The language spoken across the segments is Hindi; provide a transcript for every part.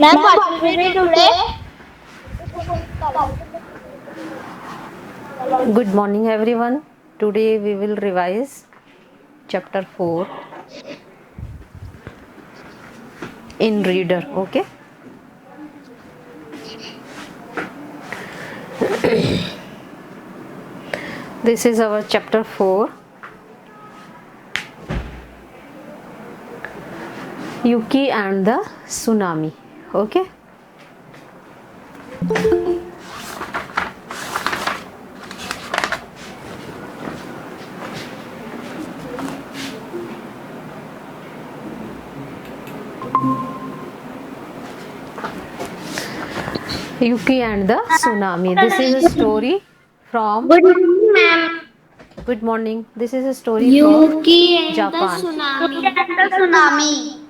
Ma'am, what we read today? Good morning, everyone. Today we will revise chapter 4 in Reader. Okay. This is our chapter 4. Yuki and the tsunami. Okay. Yuki and the tsunami. This is a story from. Good morning, ma'am. Good morning. This is a story from Yuki and the Japan. tsunami. The tsunami.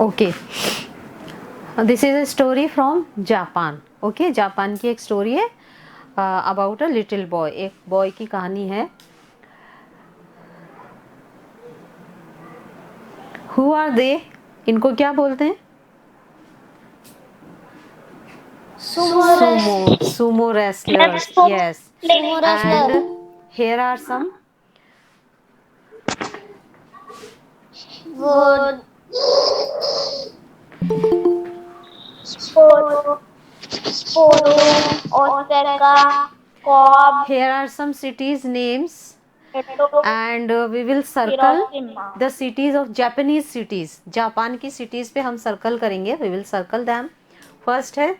Okay. This is a story from Japan. Okay. Japan की एक स्टोरी है अबाउट अ लिटिल बॉय. एक बॉय की कहानी है. Who are they? इनको क्या बोलते हैं? Sumo wrestlers. Yes. Sumo wrestler. And here are some. Wood. Sporo. Osaka. Cobb. Here are some cities names, Eto. and we will circle Hiroshima. the cities of Japanese cities. Japan की cities पे हम circle करेंगे. We will circle them. First है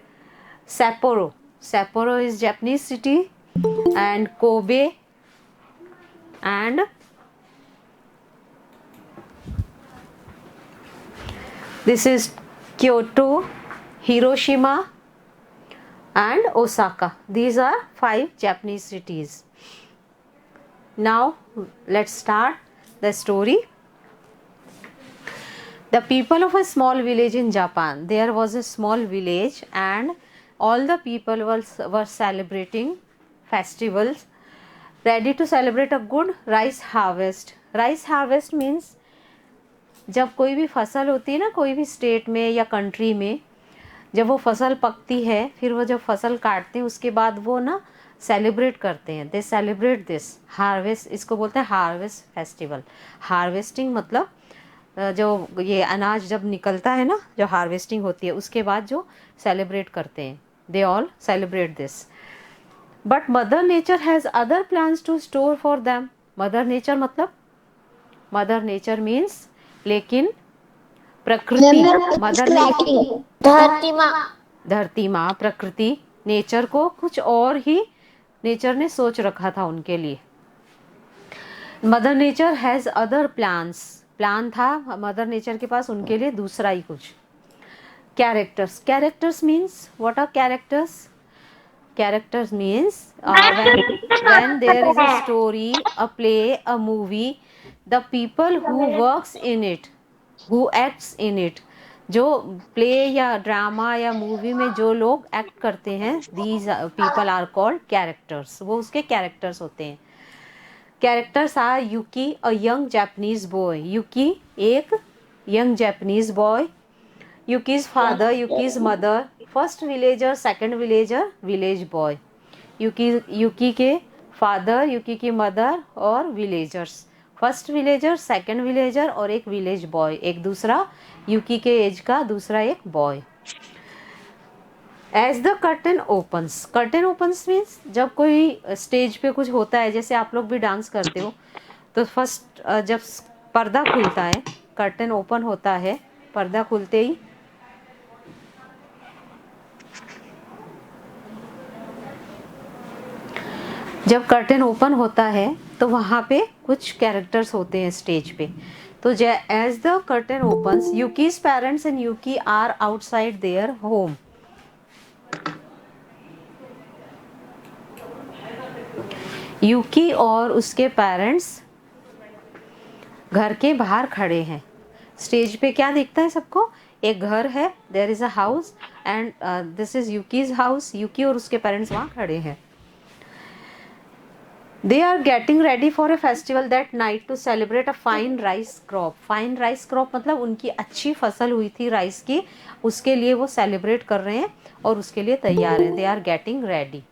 Sapporo. Sapporo is Japanese city, and Kobe, and this is Kyoto, Hiroshima, and Osaka. These are 5 Japanese cities. Now let's start the story. The people of a small village in Japan. There was a small village, and all the people were celebrating festivals, ready to celebrate a good rice harvest. Rice harvest means जब कोई भी फसल होती है ना, कोई भी स्टेट में या कंट्री में, जब वो फसल पकती है, फिर वो जब फसल काटते हैं उसके बाद वो ना सेलिब्रेट करते हैं. दे सेलिब्रेट दिस हार्वेस्ट. इसको बोलते हैं हार्वेस्ट फेस्टिवल. हार्वेस्टिंग मतलब जो ये अनाज जब निकलता है ना, जो हार्वेस्टिंग होती है उसके बाद जो सेलिब्रेट करते हैं, they all celebrate this. But mother nature has other plans to store for them. Mother nature मतलब मदर नेचर मीन्स लेकिन प्रकृति. मदर धरती माँ प्रकृति नेचर को कुछ और ही नेचर ने सोच रखा था उनके लिए. Mother nature has other plans. Plan था मदर नेचर के पास उनके लिए दूसरा ही कुछ. Characters. Characters means what are characters? Characters means when there is a story, a play, a movie, the people who works in it, who acts in it, जो प्ले या ड्रामा या मूवी में जो लोग एक्ट करते हैं, these people are called characters. वो उसके कैरेक्टर्स होते हैं. Characters are Yuki, a young Japanese boy. Yuki एक young Japanese boy. Yuki's father, Yuki's mother, first villager, second villager, village boy. Yuki के फादर, यूकी की मदर और villagers. First villager, second villager और एक विलेज बॉय. एक दूसरा यूकी के एज का दूसरा एक boy. As the curtain opens. Curtain opens means जब कोई स्टेज पे कुछ होता है, जैसे आप लोग भी डांस करते हो, तो फर्स्ट जब पर्दा खुलता है, कर्टन ओपन होता है, पर्दा खुलते ही जब कर्टन ओपन होता है तो वहाँ पे कुछ कैरेक्टर्स होते हैं स्टेज पे. तो as the curtain opens, Yuki's parents and Yuki are outside their home. Yuki और उसके पेरेंट्स घर के बाहर खड़े हैं. स्टेज पे क्या दिखता है सबको? एक घर है, there is a house and this is Yuki's house. Yuki और उसके पेरेंट्स वहाँ खड़े हैं. They are getting ready for a festival that night to celebrate a fine rice crop. Fine rice crop मतलब उनकी अच्छी फसल हुई थी राइस की, उसके लिए वो सेलिब्रेट कर रहे हैं और उसके लिए तैयार हैं. They are getting ready.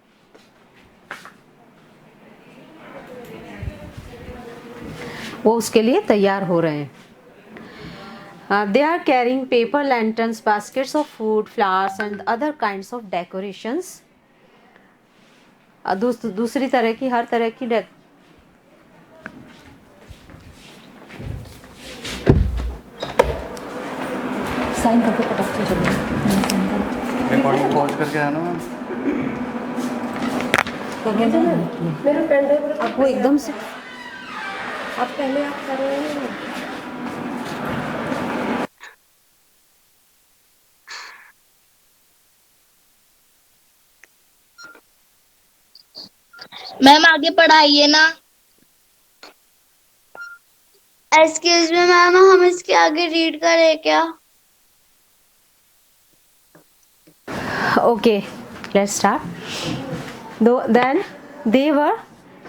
वो उसके लिए तैयार हो रहे हैं. They are carrying paper lanterns, baskets of food, flowers and other kinds of decorations. दूसरी तरह की हर तरह की साइन करके पटक से चलो. रिकॉर्डिंग पॉज करके आना मैम. मेरा पेन ड्राइव आपको एकदम से आप पहले आप कर रहे हैं. मैम आगे पढ़ाइए ना. एक्सक्यूज मी मैम, हम इसके आगे रीड करें क्या? Okay, let's start. Then they were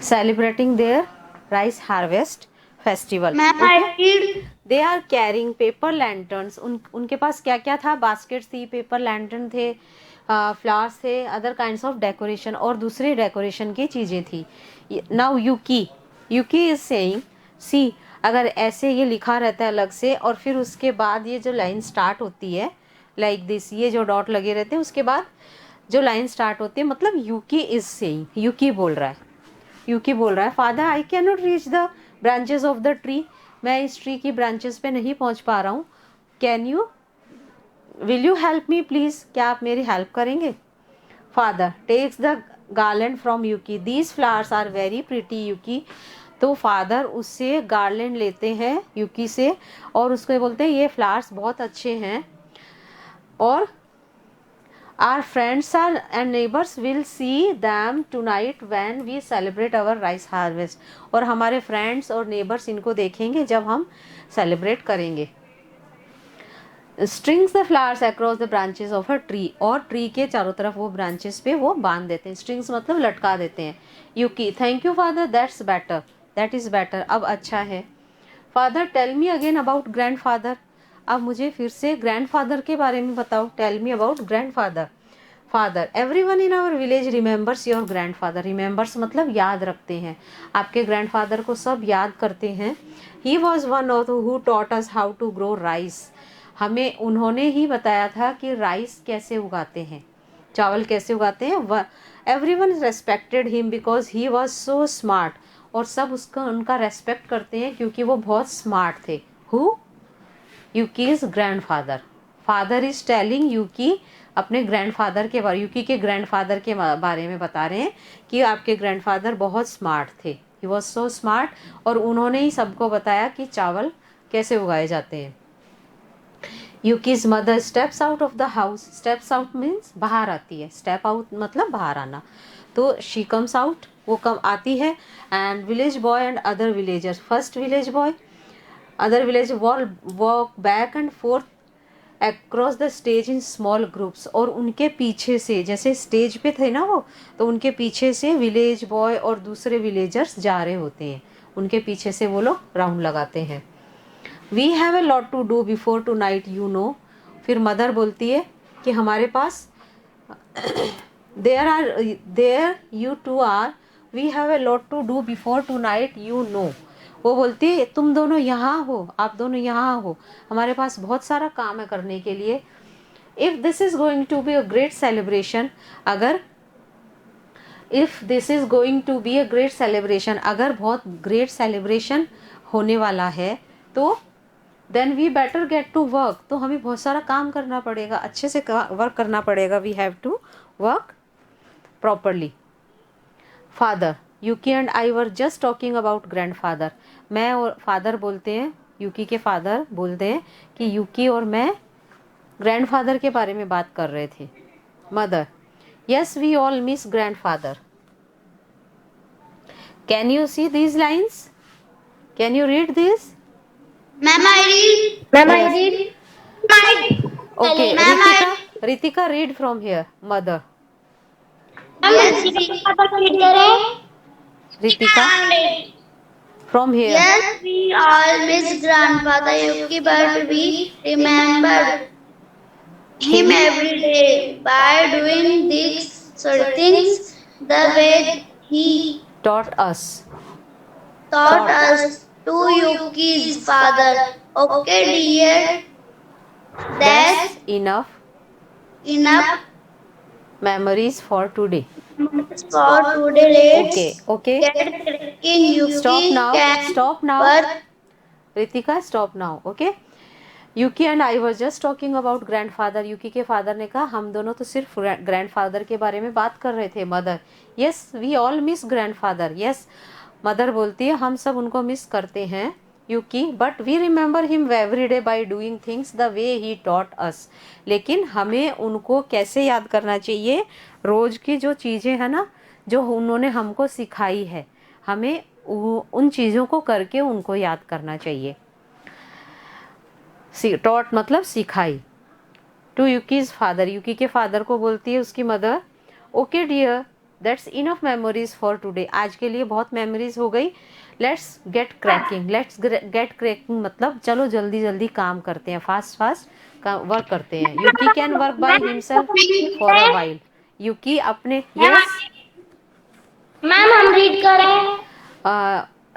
celebrating their rice harvest festival. Ma'am I read. They are carrying paper lanterns. उनके पास क्या क्या था? बास्केट थी, पेपर लैंटर्न थे, फ्लावर्स थे, अदर काइंड्स ऑफ डेकोरेशन और दूसरी डेकोरेशन की चीज़ें थी. नाउ यूकी इज सेइंग, सी, अगर ऐसे ये लिखा रहता है अलग से और फिर उसके बाद ये जो लाइन स्टार्ट होती है लाइक दिस, ये जो डॉट लगे रहते हैं उसके बाद जो लाइन स्टार्ट होती है, मतलब यूकी इज सेइंग, यूकी बोल रहा है, father I can not reach the branches of the tree. मैं इस ट्री की ब्रांचेस पे नहीं पहुंच पा रहा हूँ. Will you help me please, क्या आप मेरी हेल्प करेंगे? Father takes the garland from Yuki, these flowers are very pretty Yuki. तो फादर उससे गार्लैंड लेते हैं यूकी से और उसको बोलते हैं ये फ्लावर्स बहुत अच्छे हैं और our friends and neighbors will see them tonight when we celebrate our rice harvest. और हमारे फ्रेंड्स और नेबर्स इनको देखेंगे जब हम सेलिब्रेट करेंगे. Strings the flowers across the branches of a tree, और ट्री के चारों तरफ वो ब्रांचेस पे वो बांध देते हैं. स्ट्रिंग्स मतलब लटका देते हैं. Yuki thank you father, that is better, अब अच्छा है. Father tell me again about grandfather, अब मुझे फिर से ग्रैंडफादर के बारे में बताओ. Tell me about grandfather. Father everyone in our village remembers your grandfather. Remembers मतलब याद रखते हैं, आपके ग्रैंडफादर को सब याद करते हैं. He was one of who taught us how to grow rice. हमें उन्होंने ही बताया था कि राइस कैसे उगाते हैं, चावल कैसे उगाते हैं. Everyone respected him because he was so smart, और सब उसका उनका रेस्पेक्ट करते हैं क्योंकि वो बहुत स्मार्ट थे. हु? Yuki's grandfather. Father is telling Yuki अपने ग्रैंडफादर के बारे, यूकी के ग्रैंडफादर के बारे में बता रहे हैं कि आपके ग्रैंडफादर बहुत स्मार्ट थे. ही वॉज सो स्मार्ट, और उन्होंने ही सबको बताया कि चावल कैसे उगाए जाते हैं. Yuki's mother steps out of the house. Steps out means बाहर आती है, स्टेप आउट मतलब बाहर आना. तो शी कम्स आउट, वो कम आती है. And village boy and other villagers, first village boy other village walk back and forth across the stage in small groups. और उनके पीछे से, जैसे स्टेज पे थे ना वो, तो उनके पीछे से विलेज बॉय और दूसरे विलेजर्स जा रहे होते हैं, उनके पीछे से वो लोग राउंड लगाते हैं. We have a lot to do before tonight you know. फिर मदर बोलती है कि हमारे पास there you two are, we have a lot to do before tonight you know. वो बोलती है तुम दोनों यहाँ हो, आप दोनों यहाँ हो, हमारे पास बहुत सारा काम है करने के लिए. If this is going to be a great celebration, अगर अगर बहुत ग्रेट सेलिब्रेशन होने वाला है तो then we better get to work. तो हमें बहुत सारा काम करना पड़ेगा, अच्छे से वर्क करना पड़ेगा. We have to work properly. Father Yuki and I were just talking about grandfather. मैं और फादर बोलते हैं, यूकी के फादर बोलते हैं कि यूकी और मैं ग्रैंडफादर के बारे में बात कर रहे थे. Mother yes we all miss grandfather. Can you see these lines? Can you read this? Ma'am, I read. Ma'am, I Yes. read. Okay, Ma'am, I. Ritika, read from here. Mother. Yes, Ritika, from here. yes, we all miss grandfather Yuki, but we remembered him Him every day by doing these certain things the way he taught us. taught Taught. us to Yuki's father. Okay, dear, that's That's enough enough memories for today. for today. Okay, Let's okay. get cracking. Stop Yuki now. can Stop now. work. Ritika stop now okay. Yuki and I was just talking about grandfather. Yuki के फादर ने कहा हम दोनों तो सिर्फ ग्रैंडफादर के बारे में बात कर रहे थे. Mother, yes we all miss grandfather. Yes, mother बोलती है हम सब उनको मिस करते हैं Yuki, but we remember him every day by doing things the way he taught us. लेकिन हमें उनको कैसे याद करना चाहिए? रोज की जो चीज़ें हैं ना, जो उन्होंने हमको सिखाई है, हमें उन चीज़ों को करके उनको याद करना चाहिए. टॉट मतलब सिखाई. टू यूकीज फादर, यूकी के फादर को बोलती है उसकी mother, okay dear that's enough memories for today. आज के लिए बहुत मेमोरीज हो गई. Let's get cracking. Let's get cracking मतलब चलो जल्दी जल्दी काम करते हैं, फास्ट फास्ट वर्क करते हैं. Yuki can work by himself for a while. Yuki अपने, यस मैम हम रीड करें.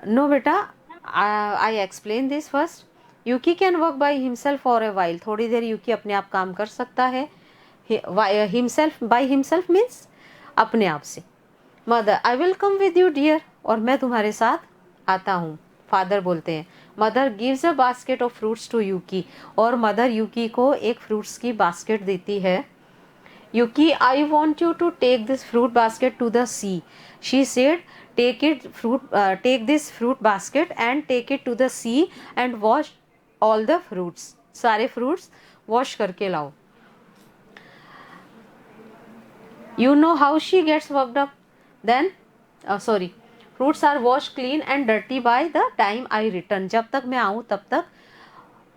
नो बेटा, I explain this first. Yuki can work by himself for a while. थोड़ी देर यूकी अपने आप काम कर सकता है. हिमसेल्फ बाय हिमसेल्फ मीन्स अपने आप से. Mother, I will come with you dear. और मैं तुम्हारे साथ आता हूँ. फादर बोलते हैं. Mother gives a basket of fruits to Yuki. और मदर यूकी को एक फ्रूट्स की बास्केट देती है. Yuki, I want you to take this fruit basket to the sea. She said, take this fruit basket and take it to the sea and wash all the fruits. सारे fruits wash करके लाओ. You know how she gets worked up. Then, fruits are washed clean and dirty by the time I return. जब तक मैं आऊँ तब तक.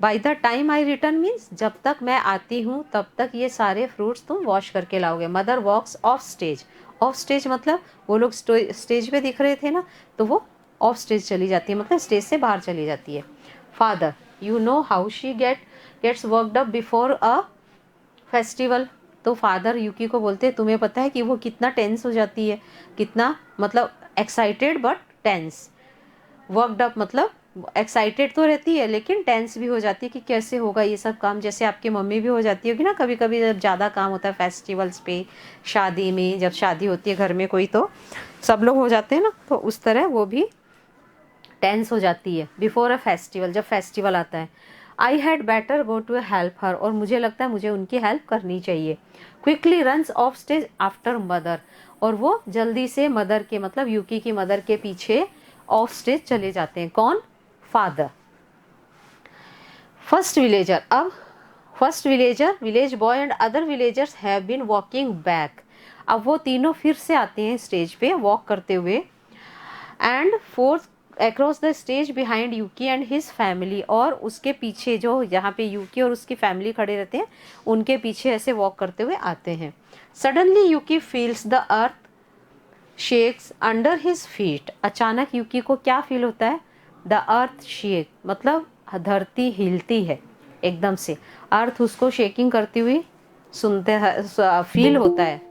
By the time I return means जब तक मैं आती हूँ तब तक ये सारे फ्रूट्स तुम वॉश करके लाओगे. Mother walks off stage. Off stage मतलब वो लोग स्टेज पे दिख रहे थे ना, तो वो ऑफ स्टेज चली जाती है, मतलब स्टेज से बाहर चली जाती है. Father, you know how she gets worked up before a festival. तो फादर यूकी को बोलते हैं तुम्हें पता है कि वो कितना टेंस हो जाती है, कितना मतलब excited but tense. Worked up मतलब एक्साइटेड तो रहती है लेकिन टेंस भी हो जाती है कि कैसे होगा ये सब काम. जैसे आपकी मम्मी भी हो जाती होगी ना कभी कभी, जब ज़्यादा काम होता है फेस्टिवल्स पे, शादी में, जब शादी होती है घर में कोई, तो सब लोग हो जाते हैं ना, तो उस तरह वो भी टेंस हो जाती है बिफोर अ फेस्टिवल, जब फेस्टिवल आता है. I had better go to help her. और मुझे लगता है मुझे उनकी हेल्प करनी चाहिए. Quickly runs off stage after mother. और वो जल्दी से मदर के मतलब यूकी की मदर के पीछे ऑफ स्टेज चले जाते हैं. कौन? फादर. First villager. अब first villager, village boy and other villagers have been walking back. अब वो तीनों फिर से आते हैं स्टेज पे वॉक करते हुए. And forth across the stage behind Yuki and his family. और उसके पीछे जो यहाँ पे यूकी और उसकी फैमिली खड़े रहते हैं, उनके पीछे ऐसे वॉक करते हुए आते हैं. Suddenly Yuki feels the earth shakes under his feet. अचानक यूकी को क्या फील होता है? द अर्थ शेक मतलब धरती हिलती है एकदम से. अर्थ उसको शेकिंग करती हुई सुनते फील होता है.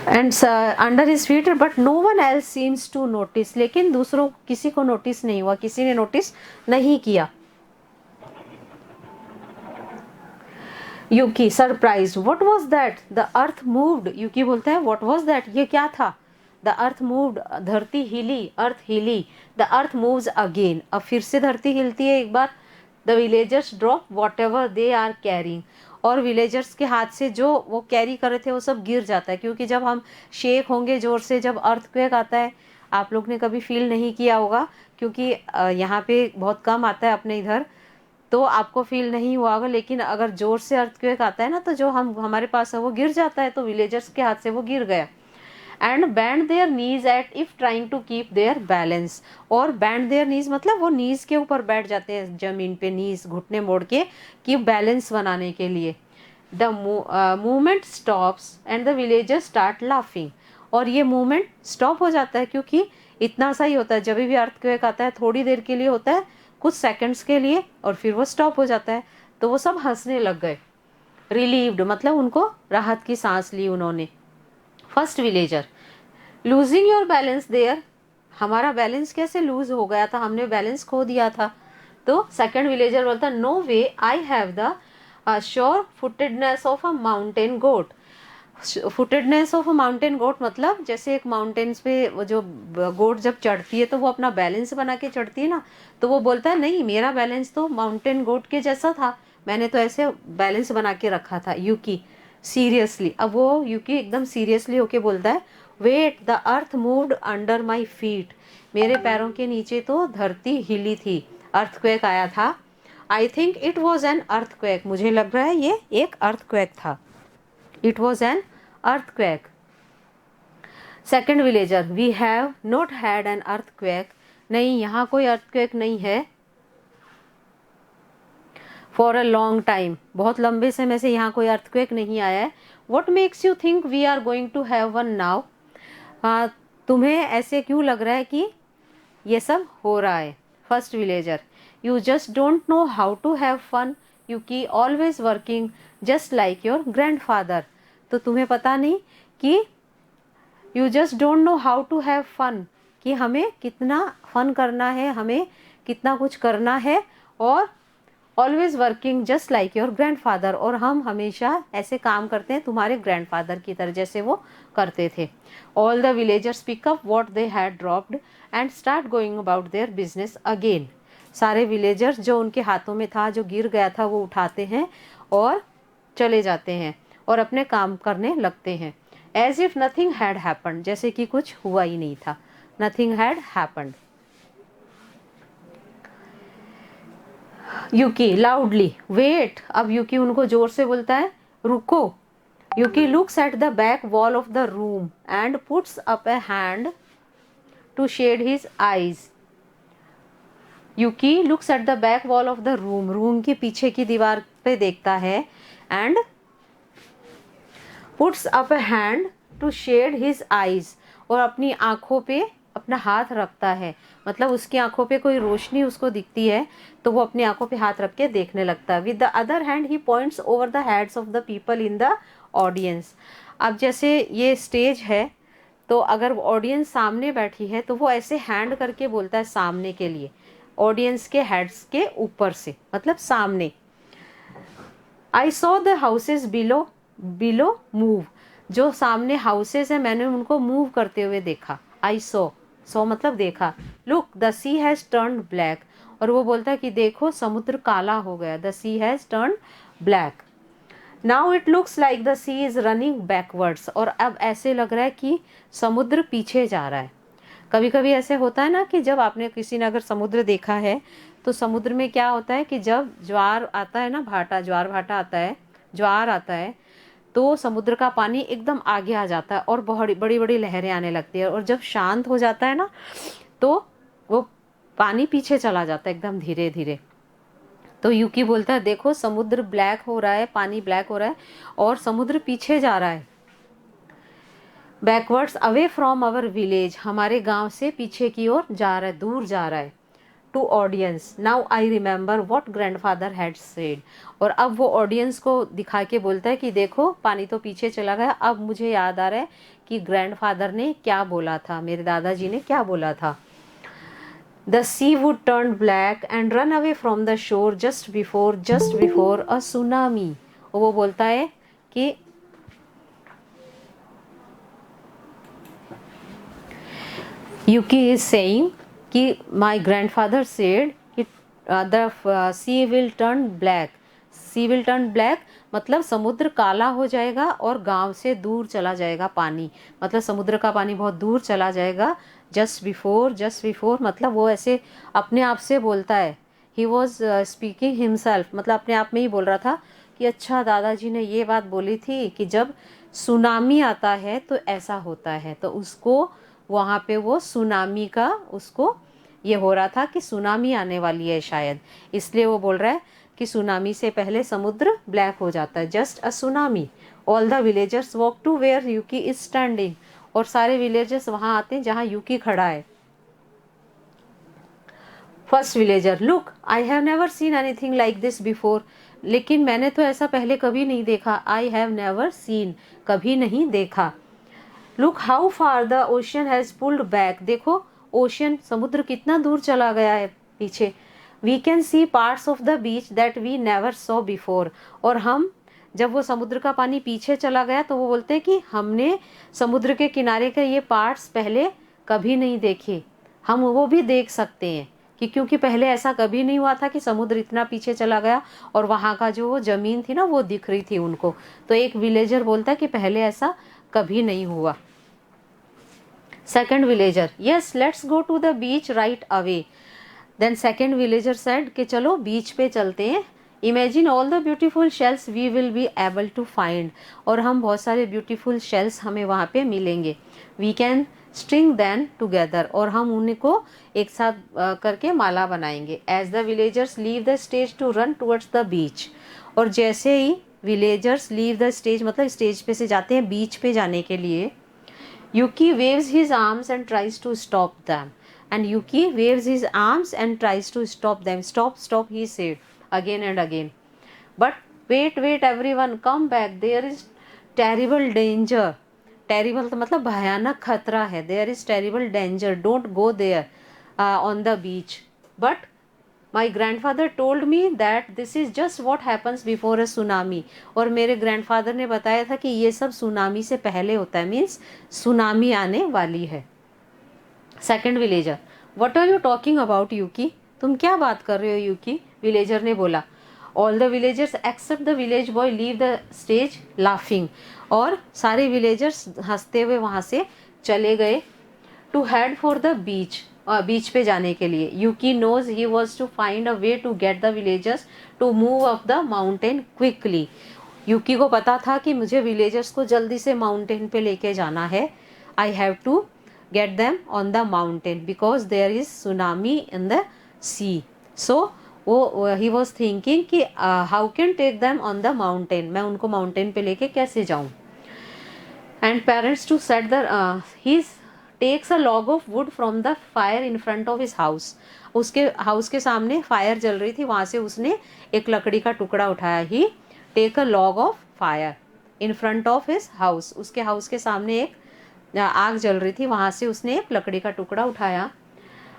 And under his feet but no one else seems to notice. लेकिन दूसरों किसी को नोटिस नहीं हुआ, किसी ने नोटिस नहीं किया. Yuki surprise, what was that? The earth moved. Yuki बोलता है व्हाट वाज दैट, ये क्या था? द अर्थ मूव्ड, धरती हिली, अर्थ हिली. The earth moves again. अब फिर से धरती हिलती है एक बार. The villagers drop whatever they are carrying. और विलेजर्स के हाथ से जो वो कैरी कर रहे थे वो सब गिर जाता है, क्योंकि जब हम शेक होंगे जोर से, जब अर्थक्वेक आता है, आप लोग ने कभी फील नहीं किया होगा क्योंकि यहाँ पे बहुत कम आता है अपने इधर, तो आपको फील नहीं हुआ होगा, लेकिन अगर जोर से अर्थक्वेक आता है ना तो जो हमारे पास है वो गिर जाता है, तो विलेजर्स के हाथ से वो गिर गया। And bend their knees as if trying to keep their balance, और बैंड देयर नीज मतलब वो नीज के ऊपर बैठ जाते हैं जमीन पे, नीज घुटने मोड़ के, कि बैलेंस बनाने के लिए। The movement stops and the villagers start laughing, और ये मूवमेंट स्टॉप हो जाता है क्योंकि इतना सा ही होता है, जब भी अर्थक्वेक आता है थोड़ी देर के लिए होता है, कुछ सेकंड्स के लिए, और फिर वो स्टॉप हो जाता है। तो वो सब हंसने लग गए। रिलीव्ड मतलब उनको राहत की सांस ली उन्होंने। First villager, losing your balance there, हमारा बैलेंस कैसे लूज हो गया था, हमने बैलेंस खो दिया था। तो सेकंड विलेजर बोलता, no way, I have the sure footedness of a mountain goat. Footedness of a mountain goat मतलब जैसे एक माउंटेन्स पे वो जो गोट जब चढ़ती है तो वो अपना बैलेंस बना के चढ़ती है ना, तो वो बोलता है नहीं, मेरा बैलेंस तो माउंटेन गोट के जैसा था, मैंने तो ऐसे बैलेंस बना के रखा था। यूकी सीरियसली, अब वो यूकी एकदम सीरियसली होके बोलता है, wait, the earth moved under my feet, मेरे पैरों के नीचे तो धरती हिली थी, अर्थक्वेक आया था। I think it was an earthquake, मुझे लग रहा है ये एक अर्थक्वेक था। It was N earthquake. Second villager, we have not had an earthquake. नहीं, यहाँ कोई earthquake नहीं है। For a long time, बहुत लंबे समय से यहाँ कोई earthquake नहीं आया है। What makes you think we are going to have one now? तुम्हें ऐसे क्यों लग रहा है कि ये सब हो रहा है? First villager, you just don't know how to have fun. Yuki always working just like your grandfather. तो तुम्हें पता नहीं कि you just don't know how to have fun, कि हमें कितना फन करना है, हमें कितना कुछ करना है, और always working just like your grandfather, और हम हमेशा ऐसे काम करते हैं तुम्हारे ग्रैंडफादर की तरह जैसे वो करते थे। All the villagers pick up what they had dropped and start going about their business again. सारे विलेजर्स जो उनके हाथों में था, जो गिर गया था, वो उठाते हैं और चले जाते हैं और अपने काम करने लगते हैं। As if nothing had happened, जैसे कि कुछ हुआ ही नहीं था। Nothing had happened. Yuki loudly, wait, अब यूकी उनको जोर से बोलता है, रुको। Yuki looks at the back wall of the room and puts up a hand to shade his eyes. Yuki looks at the back wall of the room, room की पीछे की दीवार पे देखता है, and puts up a hand to shade his eyes, और अपनी आंखों पे अपना हाथ रखता है, मतलब उसकी आंखों पे कोई रोशनी उसको दिखती है तो वो अपनी आंखों पे हाथ रख के देखने लगता है। With the other hand he points over the heads of the people in the audience. अब जैसे ये स्टेज है, तो अगर ऑडियंस सामने बैठी है तो वो ऐसे हैंड करके बोलता है सामने के लिए, ऑडियंस के हेड्स के ऊपर से, मतलब सामने। I saw the houses below move, जो सामने हाउसेस है मैंने उनको मूव करते हुए देखा। आई सॉ मतलब देखा। Look, the sea has turned black, और वो बोलता है कि देखो समुद्र काला हो गया। The sea has turned black. Now it looks like the sea is running backwards, और अब ऐसे लग रहा है कि समुद्र पीछे जा रहा है। कभी कभी ऐसे होता है ना कि जब आपने किसी ने अगर समुद्र देखा है तो समुद्र में क्या होता है कि जब ज्वार आता है ना, ज्वार भाटा आता है, ज्वार आता है, तो समुद्र का पानी एकदम आगे आ जाता है और बहुत बड़ी बड़ी लहरें आने लगती है, और जब शांत हो जाता है ना तो वो पानी पीछे चला जाता है एकदम धीरे धीरे। तो यूकी बोलता है देखो समुद्र ब्लैक हो रहा है, पानी ब्लैक हो रहा है और समुद्र पीछे जा रहा है। Backwards away from our village, हमारे गांव से पीछे की ओर जा रहा है, दूर जा रहा है। To audience, now I remember what grandfather had said, और अब वो ऑडियंस को दिखा के बोलता है कि देखो पानी तो पीछे चला गया, अब मुझे याद आ रहा है कि ग्रैंडफादर ने क्या बोला था, मेरे दादाजी ने क्या बोला था। The sea would turn black and run away from the shore just before a tsunami. वो बोलता है कि यूकी इज सेइंग कि माई ग्रैंडफादर सेड कि the sea will turn black, मतलब समुद्र काला हो जाएगा और गांव से दूर चला जाएगा पानी, मतलब समुद्र का पानी बहुत दूर चला जाएगा। जस्ट बिफोर मतलब वो ऐसे अपने आप से बोलता है ही वॉज स्पीकिंग हिमसेल्फ, मतलब अपने आप में ही बोल रहा था कि अच्छा दादाजी ने ये बात बोली थी कि जब सुनामी आता है तो ऐसा होता है, तो उसको वहाँ पे वो सुनामी का उसको ये हो रहा था कि सुनामी आने वाली है शायद, इसलिए वो बोल रहा है कि सुनामी से पहले समुद्र ब्लैक हो जाता है। Just a tsunami, all the villagers walk to where Yuki is standing, और सारे विलेजर्स वहाँ आते हैं जहाँ यूकी खड़ा है। First villager, look I have never seen anything like this before, लेकिन मैंने तो ऐसा पहले कभी नहीं देखा। आई हैव नेवर सीन, कभी नहीं देखा। Look how far the ocean has pulled back, देखो ओशियन समुद्र कितना दूर चला गया है पीछे। We can see parts of the beach that we never saw before, और हम जब वो समुद्र का पानी पीछे चला गया तो वो बोलते हैं कि हमने समुद्र के किनारे के ये पार्ट्स पहले कभी नहीं देखे, हम वो भी देख सकते हैं कि क्योंकि पहले ऐसा कभी नहीं हुआ था कि समुद्र इतना पीछे चला गया और वहाँ का जो वो ज़मीन थी ना वो दिख रही थी उनको। तो एक विलेजर बोलता है कि पहले ऐसा कभी नहीं हुआ। Second villager, yes let's go to the beach right away. Then second villager said कि चलो बीच पे चलते हैं। Imagine all the beautiful shells we will be able to find, और हम बहुत सारे ब्यूटीफुल शेल्स हमें वहाँ पे मिलेंगे। We can string them together, और हम उनको एक साथ करके माला बनाएंगे। As the villagers leave the stage to run towards the beach, और जैसे ही विलेजर्स लीव द स्टेज मतलब स्टेज पे से जाते हैं बीच पे जाने के लिए, Yuki waves his arms and tries to stop them. And Yuki waves his arms and tries to stop them. Stop, stop, he said again and again. But wait, wait, everyone, come back. There is terrible danger. Terrible तो मतलब भयानक खतरा है. There is terrible danger. Don't go there on the beach. But My grandfather told me that this is just what happens before a tsunami. और मेरे ग्रैंडफादर ने बताया था कि ये सब सुनामी से पहले होता है, मीन्स सुनामी आने वाली है। Second villager, what are you talking about Yuki, तुम क्या बात कर रहे हो यूकी, विलेजर ने बोला। All the villagers except the village boy leave the stage laughing, और सारे विलेजर्स हंसते हुए वहाँ से चले गए। To head for the beach, beach पे जाने के लिए। Yuki knows he was to find a way to get the villagers to move up the mountain quickly. Yuki को पता था कि मुझे विलेजर्स को जल्दी से माउंटेन पे लेके जाना है। I have to get them on the mountain because there is tsunami in the sea. So वो ही वॉज थिंकिंग कि how can take them on the mountain, मैं उनको माउंटेन पे लेके कैसे जाऊँ। And parents to set the he takes a log of wood from the fire in front of his house, उसके हाउस के सामने फायर जल रही थी, वहाँ से उसने एक लकड़ी का टुकड़ा उठाया। He take a log of fire in front of his house, उसके हाउस के सामने एक आग जल रही थी, वहाँ से उसने एक लकड़ी का टुकड़ा उठाया।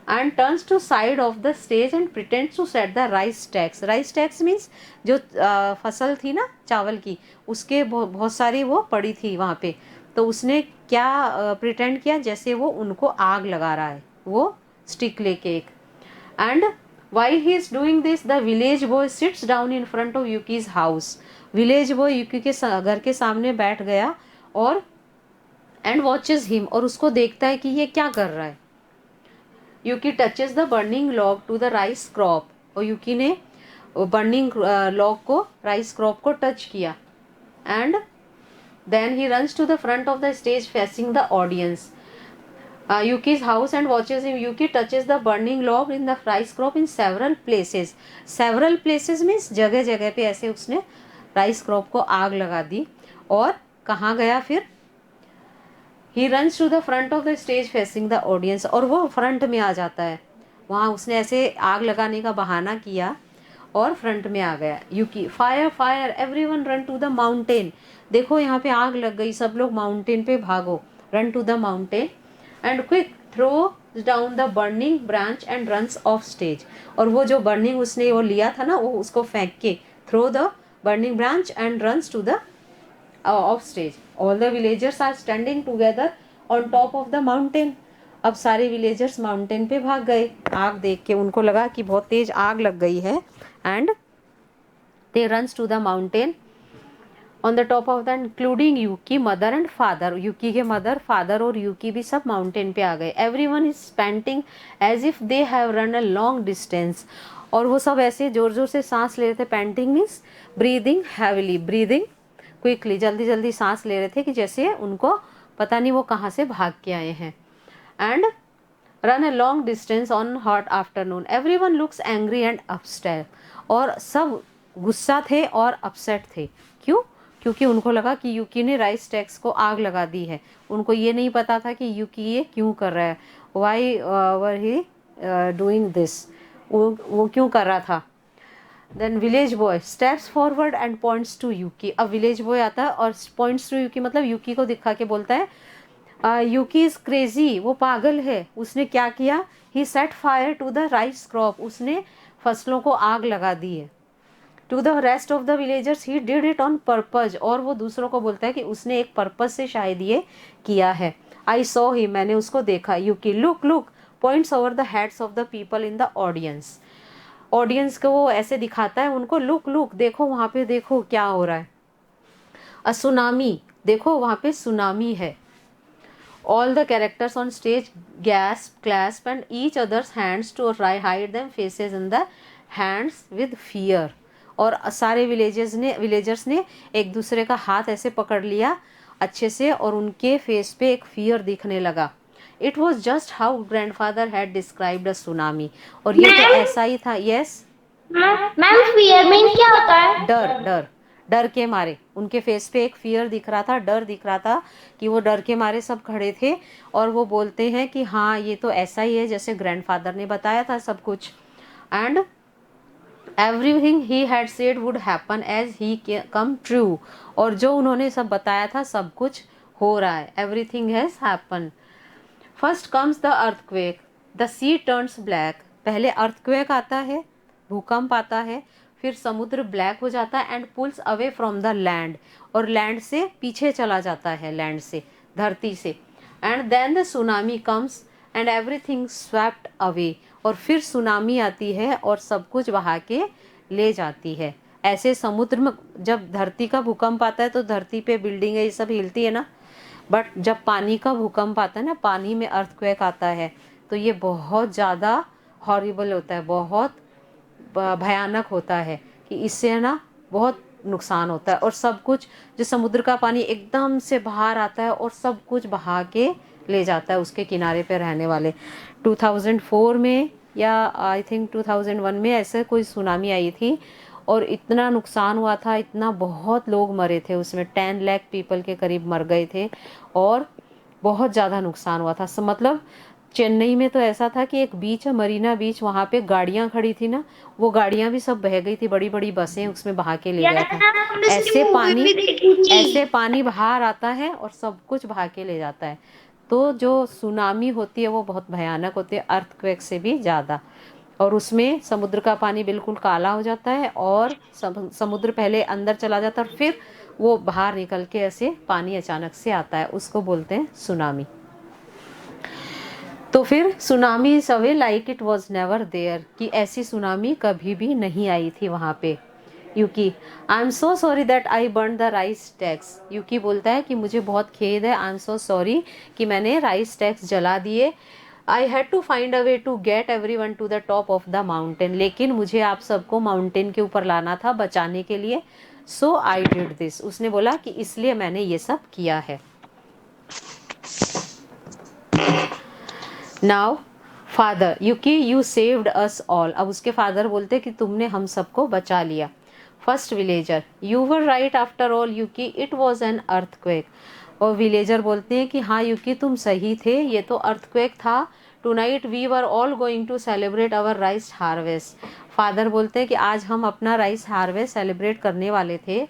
And turns to side of the stage and pretends to set the rice stacks. Rice stacks means जो फसल थी ना चावल की, उसके बहुत सारी वो पड़ी थी वहाँ पे, तो उसने क्या प्रिटेंड किया जैसे वो उनको आग लगा रहा है, वो स्टिक लेके एक। And while he is doing this the village boy sits down in front of Yuki's house, village boy Yuki के घर के सामने बैठ गया और एंड वॉचेज हिम, और उसको देखता है कि ये क्या कर रहा है। Yuki touches the burning log to the rice crop, और यूकी ने बर्निंग लॉग को राइस क्रॉप को टच किया। And then he runs to the front of the stage facing the audience, Yuki's house, and watches him. Yuki touches the burning log in the rice crop in several places. Several places means जगह जगह पे ऐसे उसने राइस क्रॉप को आग लगा दी। और कहाँ गया फिर? He runs to the front of the stage facing the audience, और वो फ्रंट में आ जाता है, वहाँ उसने ऐसे आग लगाने का बहाना किया और फ्रंट में आ गया। Yuki, fire fire everyone run to the mountain, देखो यहाँ पे आग लग गई, सब लोग माउंटेन पे भागो। Run to the mountain and quick throw down the burning branch and runs off stage, और वो जो बर्निंग उसने वो लिया था ना, वो उसको फेंक के throw the burning branch and runs to the off stage. All the villagers are standing together on top of the mountain, अब सारे विलेजर्स माउंटेन पे भाग गए आग देख के, उनको लगा कि बहुत तेज आग लग गई है। And they runs to the mountain on the top of the, including Yuki mother and father, Yuki के मदर फादर और यूकी भी सब माउंटेन पे आ गए। Everyone is panting as if they have run a long distance, और वो सब ऐसे जोर जोर से सांस ले रहे थे। Painting means breathing heavily, breathing quickly, जल्दी जल्दी सांस ले रहे थे कि जैसे उनको पता नहीं वो कहाँ से भाग के आए हैं। And run a long distance on hot afternoon, everyone looks angry and upset, और सब गुस्सा थे और अपसेट थे। क्यों? क्योंकि उनको लगा कि यूकी ने राइस टैक्स को आग लगा दी है। उनको ये नहीं पता था कि यूकी ये क्यों कर रहा है, why were he doing this, वो क्यों कर रहा था। Then village boy steps forward and points to Yuki, अब विलेज बॉय आता है और पॉइंट्स टू यूकी मतलब यूकी को दिखा के बोलता है यूकी इज क्रेजी, वो पागल है। उसने क्या किया? He set fire to the rice crop, उसने फसलों को आग लगा दी है। To the rest of the villagers he did it on purpose, और वो दूसरों को बोलता है कि उसने एक पर्पज से शायद ये किया है। आई सॉ ही, मैंने उसको देखा। Yuki look look points over the heads of the people in the audience, audience को वो ऐसे दिखाता है उनको, लुक लुक देखो वहाँ पे, देखो क्या हो रहा है। अ सुनामी, देखो वहाँ पे सुनामी है। All the characters on stage gasp clasp and each others hands to hide them faces in the hands with fear, और सारे विलेजर्स ने एक दूसरे का हाथ ऐसे पकड़ लिया अच्छे से, और उनके फेस पे एक फियर दिखने लगा। It was just how grandfather had described a tsunami, और ये तो ऐसा ही था। यस मैम, फियर मीन क्या होता है? डर, डर, डर के मारे उनके फेस पे एक फियर दिख रहा था, डर दिख रहा था कि वो डर के मारे सब खड़े थे। और वो बोलते हैं कि हाँ ये तो ऐसा ही है जैसे ग्रैंडफादर ने बताया था सब कुछ। And everything he had said would happen as he come true, और जो उन्होंने सब बताया था सब कुछ हो रहा है। Everything has happen. First comes the earthquake, the sea turns black, पहले अर्थक्वेक आता है, भूकंप आता है, फिर समुद्र ब्लैक हो जाता है and pulls away from the land, और लैंड से पीछे चला जाता है, लैंड से, धरती से। And then the tsunami comes and everything swept away, और फिर सुनामी आती है और सब कुछ बहा के ले जाती है। ऐसे समुद्र में जब धरती का भूकंप आता है तो धरती पे बिल्डिंग ये सब हिलती है ना, बट जब पानी का भूकंप आता है ना, पानी में अर्थक्वेक आता है, तो ये बहुत ज़्यादा हॉरिबल होता है, बहुत भयानक होता है कि इससे ना बहुत नुकसान होता है। और सब कुछ जो समुद्र का पानी एकदम से बाहर आता है और सब कुछ बहा के ले जाता है उसके किनारे पे रहने वाले। 2004 में या आई थिंक 2001 में ऐसे कोई सुनामी आई थी, और इतना नुकसान हुआ था, इतना बहुत लोग मरे थे उसमें, 10 लाख पीपल के करीब मर गए थे, और बहुत ज़्यादा नुकसान हुआ था। मतलब चेन्नई में तो ऐसा था कि एक बीच है, मरीना बीच, वहाँ पे गाड़ियाँ खड़ी थी ना, वो गाड़ियाँ भी सब बह गई थी, बड़ी बड़ी बसें उसमें बहा के ले गया था। ऐसे पानी बाहर आता है और सब कुछ बहा के ले जाता है। तो जो सुनामी होती है वो बहुत भयानक होती है, अर्थक्वेक से भी ज़्यादा। और उसमें समुद्र का पानी बिल्कुल काला हो जाता है, और समुद्र पहले अंदर चला जाता है और फिर वो बाहर निकल के ऐसे पानी अचानक से आता है, उसको बोलते हैं सुनामी। तो फिर tsunami is away like it was never there, कि ऐसी सुनामी कभी भी नहीं आई थी वहाँ पे। Yuki I am so sorry that I burn the rice stacks, Yuki बोलता है कि मुझे बहुत खेद है, आई एम सो सॉरी कि मैंने राइस टैक्स जला दिए। I had to find a way to get everyone to the top of the mountain, लेकिन मुझे आप सबको माउंटेन के ऊपर लाना था बचाने के लिए। सो आई डिड दिस, उसने बोला कि इसलिए मैंने ये सब किया है। Now father Yuki you saved us all, अब उसके फादर बोलते कि तुमने हम सबको बचा लिया। First villager you were right after all Yuki, it was an earthquake, और विलेजर बोलते हैं कि हाँ यूकी तुम सही थे, ये तो अर्थक्वेक था। Tonight we were all going to celebrate our rice harvest, father बोलते हैं कि आज हम अपना राइस हार्वेस्ट सेलिब्रेट करने वाले थे।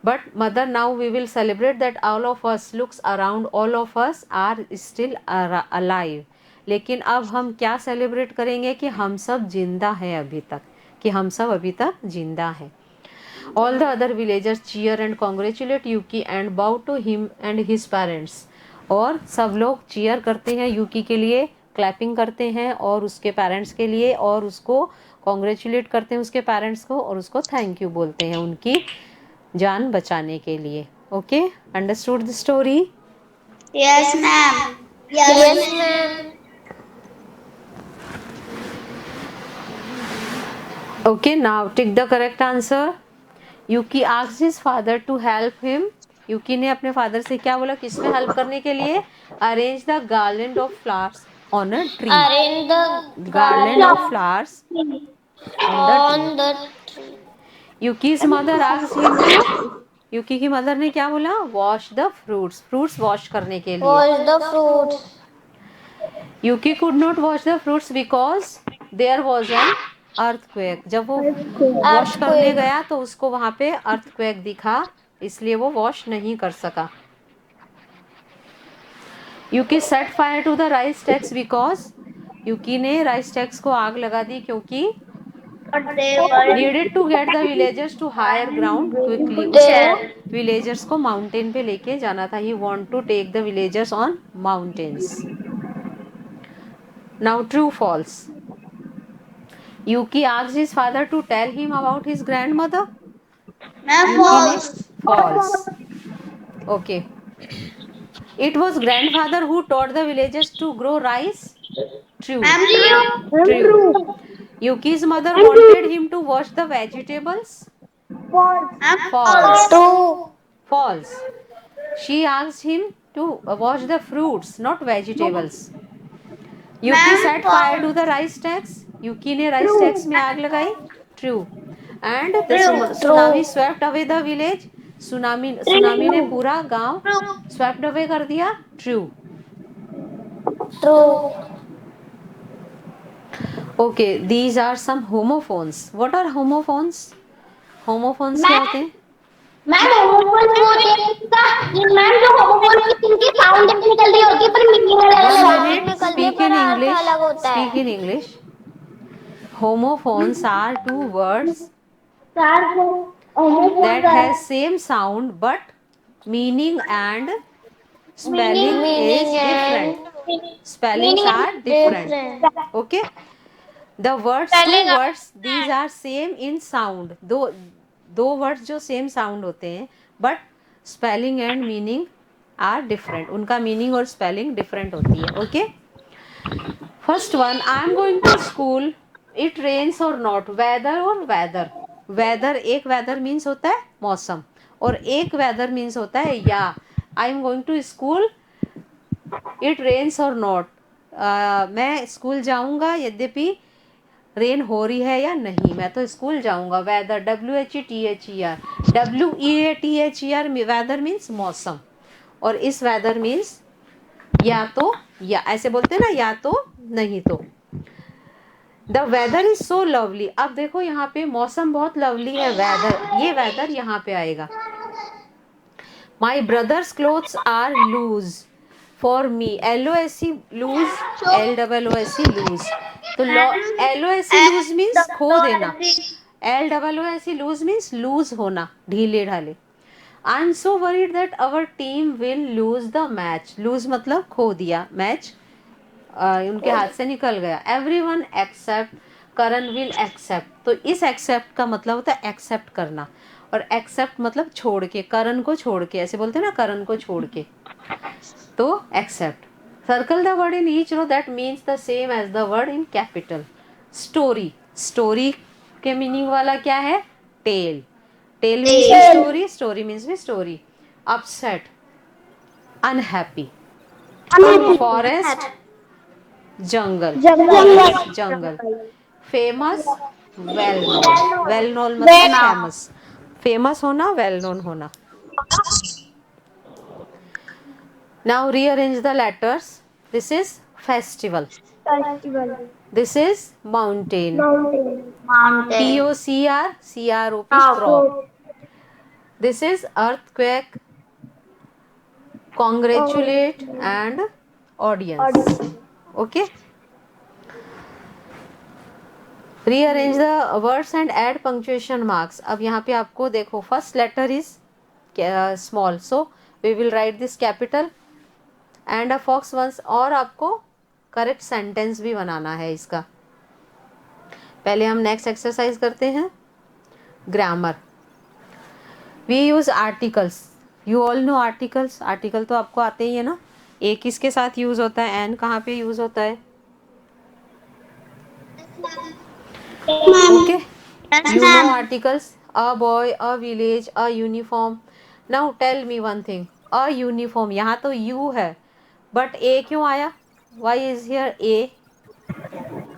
But mother now we will celebrate that all of us looks around, all of us are still alive, लेकिन अब हम क्या सेलिब्रेट करेंगे कि हम सब जिंदा हैं अभी तक, कि हम सब अभी तक जिंदा हैं। All the other villagers cheer and congratulate Yuki and bow to him and his parents, और सब लोग चीयर करते हैं यूकी के लिए, क्लैपिंग करते हैं, और उसके पेरेंट्स के लिए, और उसको कॉन्ग्रेचुलेट करते हैं उसके पेरेंट्स को, और उसको थैंक यू बोलते हैं उनकी जान बचाने के लिए। Okay, understood the story? Yes ma'am. Yes ma'am. Okay, now take the correct answer. Yuki asked his father to help him. Yuki ने अपने फादर से क्या बोला, किसमें हेल्प करने के लिए? Arrange the garland of flowers on a tree. Arrange the Garland of flowers on the tree. on the tree. Yuki's mother asked him to. Yuki की मदर ने क्या बोला? Wash the fruits. Fruits wash करने के लिए. Wash the fruits. Yuki could not wash the fruits because there was an earthquake. जब वो वॉश करने गया तो उसको वहां पे अर्थक्वेक दिखा, इसलिए वो वॉश नहीं कर सका. Yuki set fire to the rice stacks because Yuki ने राइस स्टैक्स को आग लगा दी क्योंकि needed to get the villagers to higher ground quickly. उसको विलेजर्स को माउंटेन पे लेके जाना था. He want to take the villagers on mountains. Now true false. Yuki asked his father to tell him about his grandmother. False. Okay. It was grandfather who taught the villagers to grow rice. True. True. Yuki's mother wanted him to wash the vegetables. False. True. False. She asked him to wash the fruits, not vegetables. Yuki set fire to the rice stacks. Yuki ने rice stacks में आग लगाई. True. And the tsunami swept away the village. Tsunami ने पूरा गांव swept away कर दिया. True. True. Okay, these are some homophones. What are homophones? Homophones क्या होते हैं? मैम होमोफोन वो देखता मैम जो होमोफोन की इनकी साउंड निकल रही होती है पर meaning Speak in English. Speak in English. Homophones are two words that has same sound but meaning and spelling is different. Spellings are different. Okay. The words, two words, these are same in sound. दो वर्ड्स जो सेम साउंड होते हैं but spelling and meaning are different. उनका मीनिंग और स्पेलिंग डिफरेंट होती है. Okay. First one, I am going to school. It rains or not. Weather और वेदर. वेदर, एक वेदर मीन्स होता है मौसम और एक वेदर मीन्स होता है या. I am going to school. It rains or not. मैं स्कूल जाऊंगा यद्यपि रेन हो रही है या नहीं, मैं तो स्कूल जाऊंगा. Weather, WHETHER. WEATHER weather means मौसम और इस वेदर मीन्स या तो या, ऐसे बोलते हैं ना, या तो नहीं तो. The weather is so lovely. अब देखो यहाँ पे मौसम बहुत लवली है. वेदर, ये वेदर यहाँ पे आएगा. My brother's clothes are loose for me. LOSE lose, LOOSE loose. तो LOSE लूज मीन्स खो देना. LOOSE लूज मीन्स लूज होना, ढीले ढाले. I am so worried that our team will lose the match. Lose मतलब खो दिया, मैच उनके हाथ से निकल गया. Everyone except Karan will accept. तो इस एक्सेप्ट का मतलब होता है एक्सेप्ट करना और एक्सेप्ट मतलब छोड़ के, करण को छोड़ के, ऐसे बोलते हैं ना, करण को छोड़ के. तो accept. Circle the word in each row that means the same as the word in capital. Story. Story के मीनिंग वाला क्या है? टेल. टेल मीन्स भी स्टोरी, स्टोरी मीन्स भी स्टोरी. Upset, unhappy. फॉरेस्ट, जंगल. जंगल. Famous, well known. Well known मतलब फेमस. फेमस होना, वेल नोन होना. Now rearrange the letters. This is festival. This is mountain. POCR, crop. This is earthquake, congratulate and audience. Okay. Rearrange the words and add punctuation marks. अब यहाँ पे आपको देखो first letter is small, so we will write this capital and a fox once. और आपको करेक्ट सेंटेंस भी बनाना है इसका. पहले हम नेक्स्ट एक्सरसाइज करते हैं. Grammar. We use articles. You all know articles. Article तो आपको आते ही है ना. ए किसके साथ यूज होता है? एन कहाँ पे यूज होता है? Okay. Yes, You know ma'am. articles a boy, a village, a uniform. Now tell me one thing. A uniform, यहाँ तो U है but A क्यों आया? Why is here A?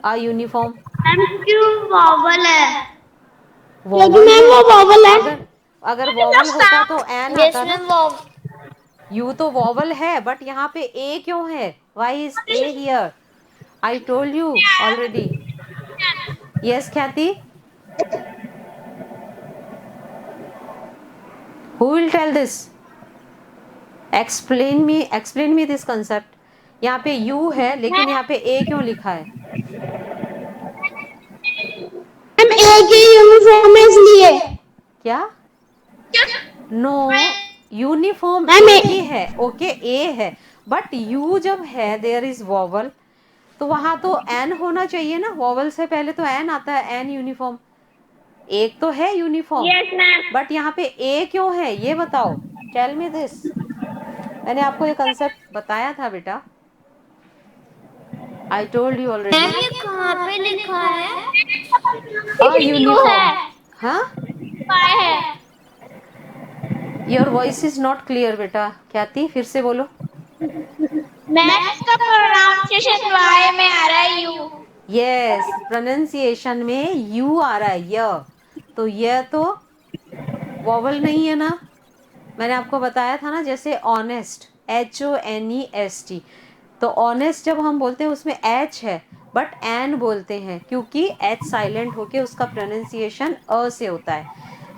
A uniform. Ma'am क्यों वॉवल है? क्योंकि वॉवल मैम है. वो वॉवल है। अगर अगर वॉवल होता तो एन यस आता ना. मैम वो यू तो वॉवल है बट यहाँ पे ए क्यों है? Why is A here? I told you already. Yes Khyati, who will tell this? Explain me this concept. यहाँ पे यू है लेकिन यहाँ पे ए क्यों लिखा है? मैम एक ही यूनिफॉर्म है इसलिए। क्या? नो, यूनिफॉर्म मैम एक ही है. ओके ए है बट यू जब है देयर इज वॉवल तो वहां तो एन होना चाहिए ना. वॉवल से पहले तो एन आता है. An uniform. एक तो है यूनिफॉर्म यस मैम। बट यहाँ पे ए क्यों है ये बताओ. Tell me this. मैंने आपको ये कंसेप्ट बताया था बेटा. I told you already. Ma'am ये कहाँ पे लिखा है? A uniform. हाँ, पाए है। Your voice is not clear बेटा. ख्याति फिर से बोलो. मैम इसका प्रोनाउंसिएशन वाई में आ रहा है यू। यस, प्रोनाउंसिएशन में यू आ रहा है. य तो यह तो वॉवल नहीं है ना. मैंने आपको बताया था ना जैसे ऑनेस्ट, HONEST. तो ऑनेस्ट जब हम बोलते हैं उसमें एच है बट एन बोलते हैं क्योंकि एच साइलेंट होके उसका प्रोनाउंसिएशन अ से होता है.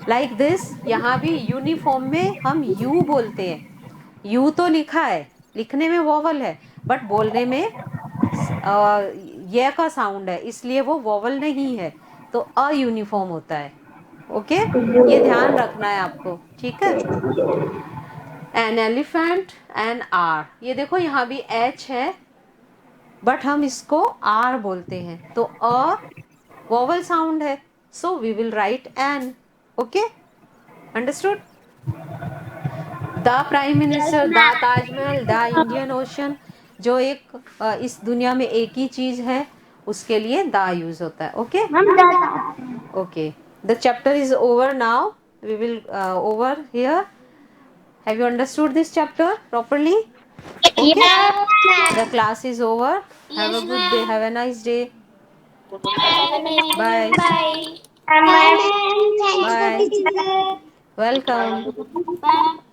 Like this. यहाँ भी यूनिफॉर्म में हम यू बोलते हैं. यू तो लिखा है, लिखने में वॉवल है बट बोलने में ये का साउंड है इसलिए वो वॉवल नहीं है. तो अ यूनिफॉर्म होता है. ओके, ये ध्यान रखना है आपको. ठीक है. An elephant an R. ये देखो यहाँ भी एच है बट हम इसको आर बोलते हैं तो अ वॉवल साउंड है. So we will write an. Okay, understood. The prime minister, the Taj Mahal, the Indian ocean. जो एक इस दुनिया में एक ही चीज है उसके लिए द यूज होता है. Okay okay. The chapter is over now. We will over here. Have you understood this chapter properly? Okay. The class is over. Have a good day. Have a nice day. Bye. Bye. Bye. Welcome. Bye.